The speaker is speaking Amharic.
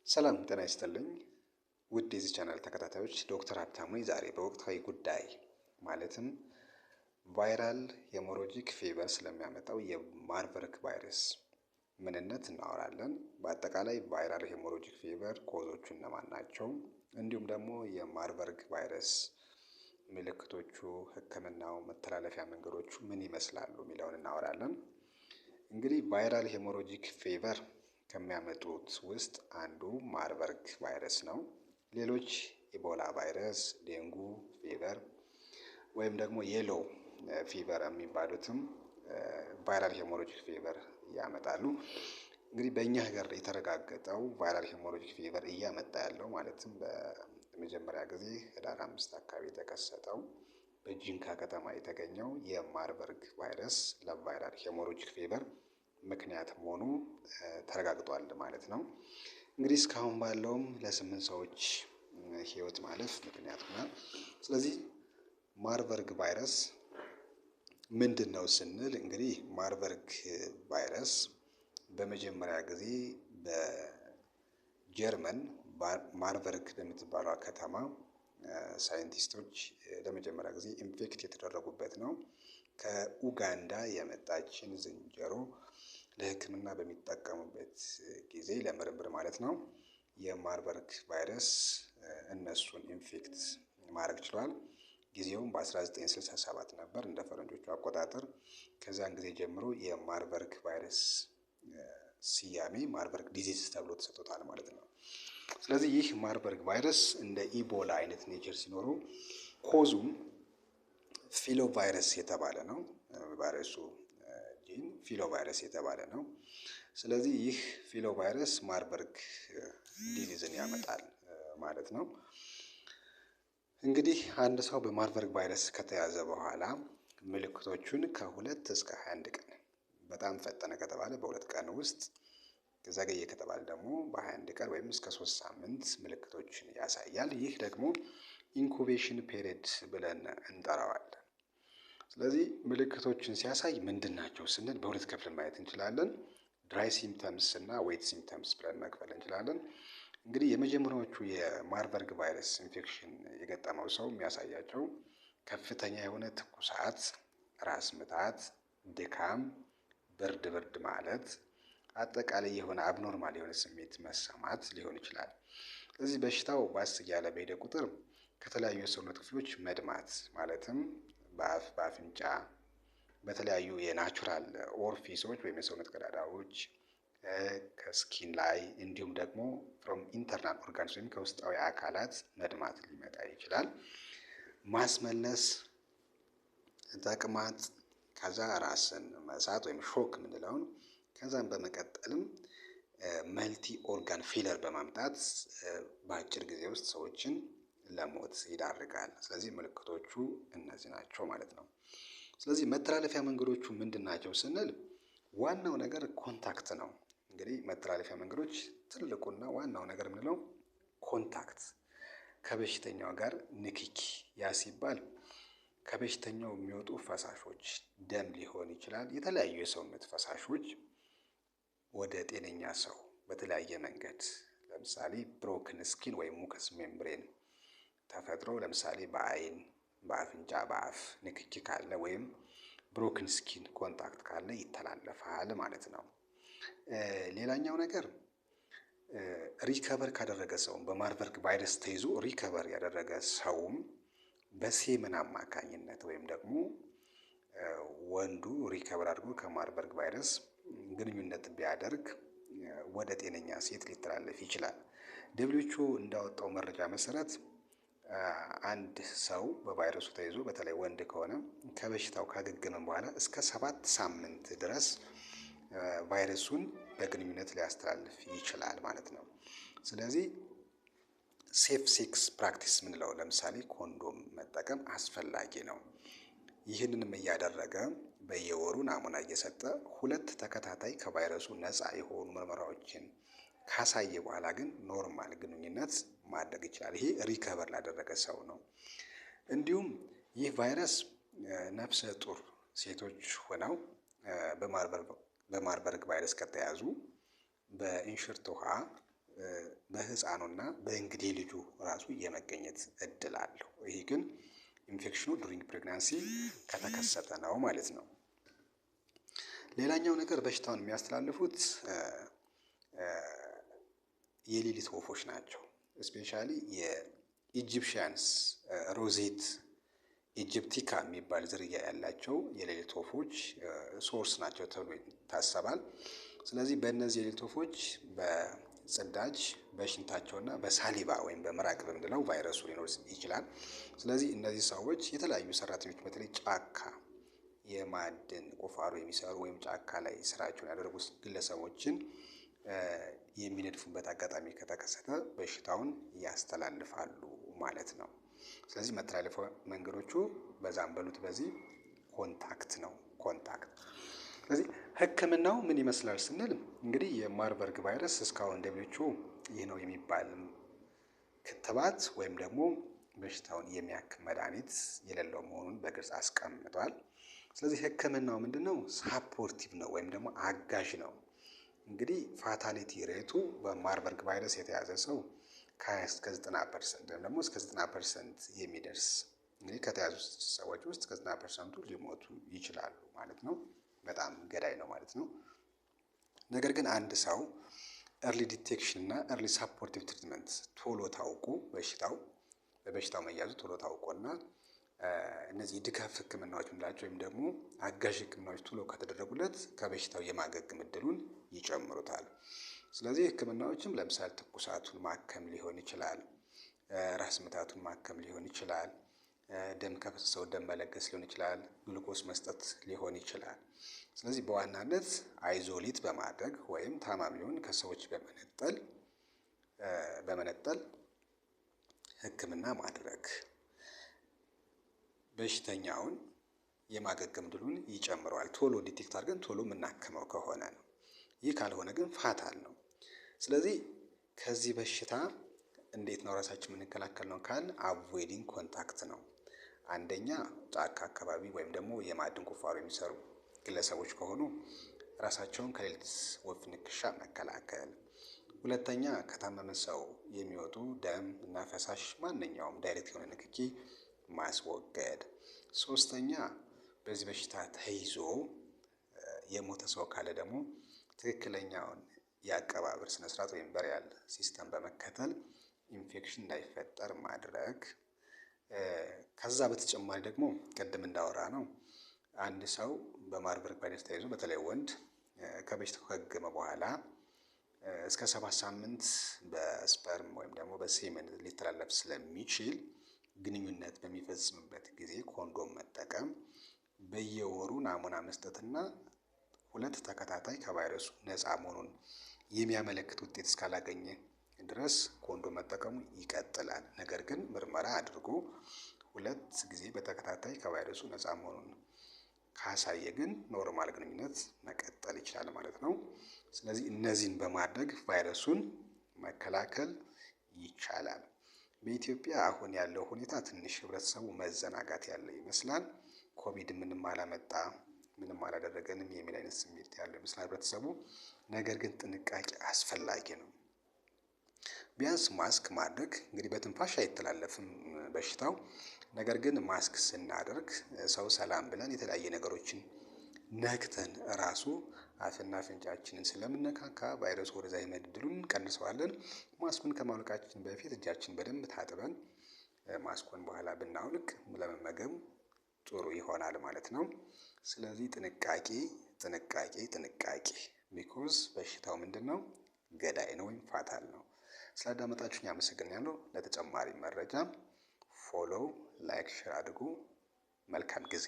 ሰላም ጤና ይስጥልኝ ውድ የዚህ ቻናል ተከታታዮች ዶክተር ሀብታሙ ዛሬ በወቅታዊ ጉዳይ ማለትም ቫይራል ሄሞሮጂክ ፌቨር ስለሚያመጣው የማርበርግ ቫይረስ ምንነት እናወራለን። በአጠቃላይ ቫይራል ሄሞሮጂክ ፌቨር ኮዞቹ እነማን ናቸው፣ እንዲሁም ደግሞ የማርበርግ ቫይረስ ምልክቶቹ፣ ሕክምናው፣ መተላለፊያ መንገዶቹ ምን ይመስላሉ የሚለውን እናወራለን። እንግዲህ ቫይራል ሄሞሮጂክ ፌቨር ከሚያመጡት ውስጥ አንዱ ማርበርግ ቫይረስ ነው። ሌሎች ኢቦላ ቫይረስ፣ ዴንጉ ፌቨር ወይም ደግሞ የሎ ፊቨር የሚባሉትም ቫይራል ሄሞሮጂክ ፌቨር ያመጣሉ። እንግዲህ በእኛ ሀገር የተረጋገጠው ቫይራል ሄሞሮጂክ ፌቨር እያመጣ ያለው ማለትም በመጀመሪያ ጊዜ ህዳር 5 አካባቢ የተከሰተው በጂንካ ከተማ የተገኘው የማርበርግ ቫይረስ ለቫይራል ሄሞሮጂክ ፌቨር ምክንያት መሆኑ ተረጋግጧል ማለት ነው። እንግዲህ እስካሁን ባለውም ለ8 ሰዎች ህይወት ማለፍ ምክንያት ሆኗል። ስለዚህ ማርበርግ ቫይረስ ምንድነው ስንል እንግዲህ ማርበርግ ቫይረስ በመጀመሪያ ጊዜ በጀርመን ማርበርግ በምትባለው ከተማ ሳይንቲስቶች ለመጀመሪያ ጊዜ ኢንፌክት የተደረጉበት ነው። ከኡጋንዳ የመጣችን ዝንጀሮ ለሕክምና በሚጠቀሙበት ጊዜ ለምርምር ማለት ነው የማርበርግ ቫይረስ እነሱን ኢንፌክት ማድረግ ችሏል። ጊዜውም በ1967 ነበር እንደ ፈረንጆቹ አቆጣጠር። ከዛን ጊዜ ጀምሮ የማርበርግ ቫይረስ ስያሜ ማርበርግ ዲዚዝ ተብሎ ተሰጥቶታል ማለት ነው። ስለዚህ ይህ ማርበርግ ቫይረስ እንደ ኢቦላ አይነት ኔቸር ሲኖሩ ኮዙም ፊሎ ቫይረስ የተባለ ነው። ቫይረሱ ጂን ፊሎ ቫይረስ የተባለ ነው። ስለዚህ ይህ ፊሎ ቫይረስ ማርበርግ ዲዚዝን ያመጣል ማለት ነው። እንግዲህ አንድ ሰው በማርበርግ ቫይረስ ከተያዘ በኋላ ምልክቶቹን ከ2 እስከ 21 ቀን፣ በጣም ፈጠነ ከተባለ በ2 ቀን ውስጥ፣ ዘገየ ከተባለ ደግሞ በ21 ቀን ወይም እስከ 3 ሳምንት ምልክቶችን ያሳያል። ይህ ደግሞ ኢንኩቤሽን ፔሪድ ብለን እንጠራዋለን። ስለዚህ ምልክቶችን ሲያሳይ ምንድን ናቸው ስንል በሁለት ከፍለን ማየት እንችላለን። ድራይ ሲምፕተምስ እና ዌት ሲምፕተምስ ብለን መክፈል እንችላለን። እንግዲህ የመጀመሪያዎቹ የማርበርግ ቫይረስ ኢንፌክሽን የገጠመው ሰው የሚያሳያቸው ከፍተኛ የሆነ ትኩሳት፣ ራስ ምታት፣ ድካም፣ ብርድ ብርድ ማለት፣ አጠቃላይ የሆነ አብኖርማል የሆነ ስሜት መሰማት ሊሆን ይችላል። ስለዚህ በሽታው ባስ እያለ በሄደ ቁጥር ከተለያዩ የሰውነት ክፍሎች መድማት ማለትም በአፍ፣ በአፍንጫ፣ በተለያዩ የናቹራል ኦርፊሶች ወይም የሰውነት ቀዳዳዎች፣ ከስኪን ላይ እንዲሁም ደግሞ ፍሮም ኢንተርናል ኦርጋንስ ወይም ከውስጣዊ አካላት መድማት ሊመጣ ይችላል። ማስመለስ፣ ተቅማጥ፣ ከዛ ራስን መሳት ወይም ሾክ የምንለውን፣ ከዛም በመቀጠልም መልቲ ኦርጋን ፌለር በማምጣት በአጭር ጊዜ ውስጥ ሰዎችን ለሞት ይዳርጋል። ስለዚህ ምልክቶቹ እነዚህ ናቸው ማለት ነው። ስለዚህ መተላለፊያ መንገዶቹ ምንድን ናቸው ስንል ዋናው ነገር ኮንታክት ነው። እንግዲህ መተላለፊያ መንገዶች ትልቁና ዋናው ነገር የምንለው ኮንታክት፣ ከበሽተኛው ጋር ንክኪ። ያ ሲባል ከበሽተኛው የሚወጡ ፈሳሾች ደም ሊሆን ይችላል፣ የተለያዩ የሰውነት ፈሳሾች ወደ ጤነኛ ሰው በተለያየ መንገድ፣ ለምሳሌ ብሮክን ስኪን ወይም ሙከስ ሜምብሬን ተፈጥሮ ለምሳሌ በአይን፣ በአፍንጫ፣ በአፍ ንክኪ ካለ ወይም ብሮክን ስኪን ኮንታክት ካለ ይተላለፋል ማለት ነው። ሌላኛው ነገር ሪከቨር ካደረገ ሰውም በማርበርግ ቫይረስ ተይዞ ሪከቨር ያደረገ ሰውም በሴመን አማካኝነት ወይም ደግሞ ወንዱ ሪከቨር አድርጎ ከማርበርግ ቫይረስ ግንኙነት ቢያደርግ ወደ ጤነኛ ሴት ሊተላለፍ ይችላል። ደብሊውኤችኦ እንዳወጣው መረጃ መሰረት አንድ ሰው በቫይረሱ ተይዞ በተለይ ወንድ ከሆነ ከበሽታው ካገገመ በኋላ እስከ 7 ሳምንት ድረስ ቫይረሱን በግንኙነት ሊያስተላልፍ ይችላል ማለት ነው። ስለዚህ ሴፍ ሴክስ ፕራክቲስ ምንለው ለምሳሌ ኮንዶም መጠቀም አስፈላጊ ነው። ይህንንም እያደረገ በየወሩ ናሙና እየሰጠ 2 ተከታታይ ከቫይረሱ ነፃ የሆኑ ምርመራዎችን ካሳየ በኋላ ግን ኖርማል ግንኙነት ማድረግ ይችላል። ይሄ ሪከቨር ላደረገ ሰው ነው። እንዲሁም ይህ ቫይረስ ነፍሰ ጡር ሴቶች ሆነው በማርበርግ ቫይረስ ከተያዙ በእንሽርት ውሃ በህፃኑና በእንግዴ ልጁ ራሱ የመገኘት እድል አለው። ይሄ ግን ኢንፌክሽኑ ዱሪንግ ፕሬግናንሲ ከተከሰተ ነው ማለት ነው። ሌላኛው ነገር በሽታውን የሚያስተላልፉት የሌሊት ወፎች ናቸው። ስፔሻሊ የኢጂፕሽያንስ ሮዜት ኢጂፕቲካ የሚባል ዝርያ ያላቸው የሌሊት ወፎች ሶርስ ናቸው ተብሎ ይታሰባል። ስለዚህ በእነዚህ የሌሊት ወፎች በጽዳጅ በሽንታቸውና በሳሊባ ወይም በምራቅ በምንለው ቫይረሱ ሊኖር ይችላል። ስለዚህ እነዚህ ሰዎች የተለያዩ ሰራተኞች በተለይ ጫካ የማዕድን ቁፋሮ የሚሰሩ ወይም ጫካ ላይ ስራቸውን ያደረጉ ግለሰቦችን የሚነድፉበት አጋጣሚ ከተከሰተ በሽታውን ያስተላልፋሉ ማለት ነው። ስለዚህ መተላለፊያ መንገዶቹ በዛም በሉት በዚህ ኮንታክት ነው። ስለዚህ ሕክምናው ምን ይመስላል ስንል እንግዲህ የማርበርግ ቫይረስ እስካሁን ደብሊውኤችኦ ይህ ነው የሚባል ክትባት ወይም ደግሞ በሽታውን የሚያክም መድኃኒት የሌለው መሆኑን በግልጽ አስቀምጧል። ስለዚህ ሕክምናው ምንድነው? ሳፖርቲቭ ነው ወይም ደግሞ አጋዥ ነው። እንግዲህ ፋታሊቲ ሬቱ በማርበርግ ቫይረስ የተያዘ ሰው ከ20 እስከ 90% ወይም ደግሞ እስከ 90% የሚደርስ እንግዲህ ከተያዙ ሰዎች ውስጥ ከ90%ቱ ሊሞቱ ይችላሉ ማለት ነው። በጣም ገዳይ ነው ማለት ነው። ነገር ግን አንድ ሰው ኤርሊ ዲቴክሽን እና ኤርሊ ሳፖርቲቭ ትሪትመንት ቶሎ ታውቁ በበሽታው መያዙ ቶሎ ታውቆና እነዚህ ድጋፍ ህክምናዎች የምንላቸው ወይም ደግሞ አጋዥ ህክምናዎች ቶሎ ከተደረጉለት ከበሽታው የማገገም እድሉን ይጨምሩታል። ስለዚህ ህክምናዎችም ለምሳሌ ትኩሳቱን ማከም ሊሆን ይችላል፣ ራስ ምታቱን ማከም ሊሆን ይችላል፣ ደም ከፈሰሰው ደም መለገስ ሊሆን ይችላል፣ ግሉኮስ መስጠት ሊሆን ይችላል። ስለዚህ በዋናነት አይዞሌት በማድረግ ወይም ታማሚውን ከሰዎች በመነጠል ህክምና ማድረግ በሽተኛውን የማገገም ድሉን ይጨምረዋል። ቶሎ ዲቴክት አድርገን ቶሎ የምናክመው ከሆነ ነው። ይህ ካልሆነ ግን ፋታል ነው። ስለዚህ ከዚህ በሽታ እንዴት ነው ራሳችን የምንከላከል ነው ካል አቮይዲንግ ኮንታክት ነው። አንደኛ ጫካ አካባቢ ወይም ደግሞ የማዕድን ቁፋሮ የሚሰሩ ግለሰቦች ከሆኑ ራሳቸውን ከሌሊት ወፍ ንክሻ መከላከል። ሁለተኛ ከታመመ ሰው የሚወጡ ደም እና ፈሳሽ ማንኛውም ዳይሬክት የሆነ ንክኪ ማስወገድ። ሶስተኛ በዚህ በሽታ ተይዞ የሞተ ሰው ካለ ደግሞ ትክክለኛውን የአቀባበር ስነስርዓት ወይም በሪያል ሲስተም በመከተል ኢንፌክሽን እንዳይፈጠር ማድረግ። ከዛ በተጨማሪ ደግሞ ቅድም እንዳወራ ነው አንድ ሰው በማርበርግ ቫይረስ ተይዞ በተለይ ወንድ ከበሽታው ካገገመ በኋላ እስከ 7 ሳምንት በስፐርም ወይም ደግሞ በሴመን ሊተላለፍ ስለሚችል ግንኙነት በሚፈጽምበት ጊዜ ኮንዶም መጠቀም፣ በየወሩ ናሙና መስጠትና 2 ተከታታይ ከቫይረሱ ነፃ መሆኑን የሚያመለክት ውጤት እስካላገኘ ድረስ ኮንዶም መጠቀሙ ይቀጥላል። ነገር ግን ምርመራ አድርጎ 2 ጊዜ በተከታታይ ከቫይረሱ ነፃ መሆኑን ካሳየ ግን ኖርማል ግንኙነት መቀጠል ይችላል ማለት ነው። ስለዚህ እነዚህን በማድረግ ቫይረሱን መከላከል ይቻላል። በኢትዮጵያ አሁን ያለው ሁኔታ ትንሽ ህብረተሰቡ መዘናጋት ያለ ይመስላል። ኮቪድ ምንም አላመጣ ምንም አላደረገንም የሚል አይነት ስሜት ያለው ይመስላል ህብረተሰቡ። ነገር ግን ጥንቃቄ አስፈላጊ ነው። ቢያንስ ማስክ ማድረግ እንግዲህ በትንፋሽ አይተላለፍም በሽታው። ነገር ግን ማስክ ስናደርግ ሰው ሰላም ብለን የተለያየ ነገሮችን ነክተን ራሱ አፍና አፍንጫችንን ስለምነካካ ቫይረሱ ወደዛ የመሄድ እድሉን እንቀንሰዋለን። ማስኩን ከማውለቃችን በፊት እጃችን በደንብ ታጥበን ማስኩን በኋላ ብናውልቅ ለመመገብ ጥሩ ይሆናል ማለት ነው። ስለዚህ ጥንቃቄ ቢኮዝ በሽታው ምንድነው? ገዳይ ነው ወይም ፋታል ነው። ስላዳመጣችሁኝ አመሰግናለሁ። ለተጨማሪ መረጃ ፎሎው፣ ላይክ፣ ሼር አድርጉ። መልካም ጊዜ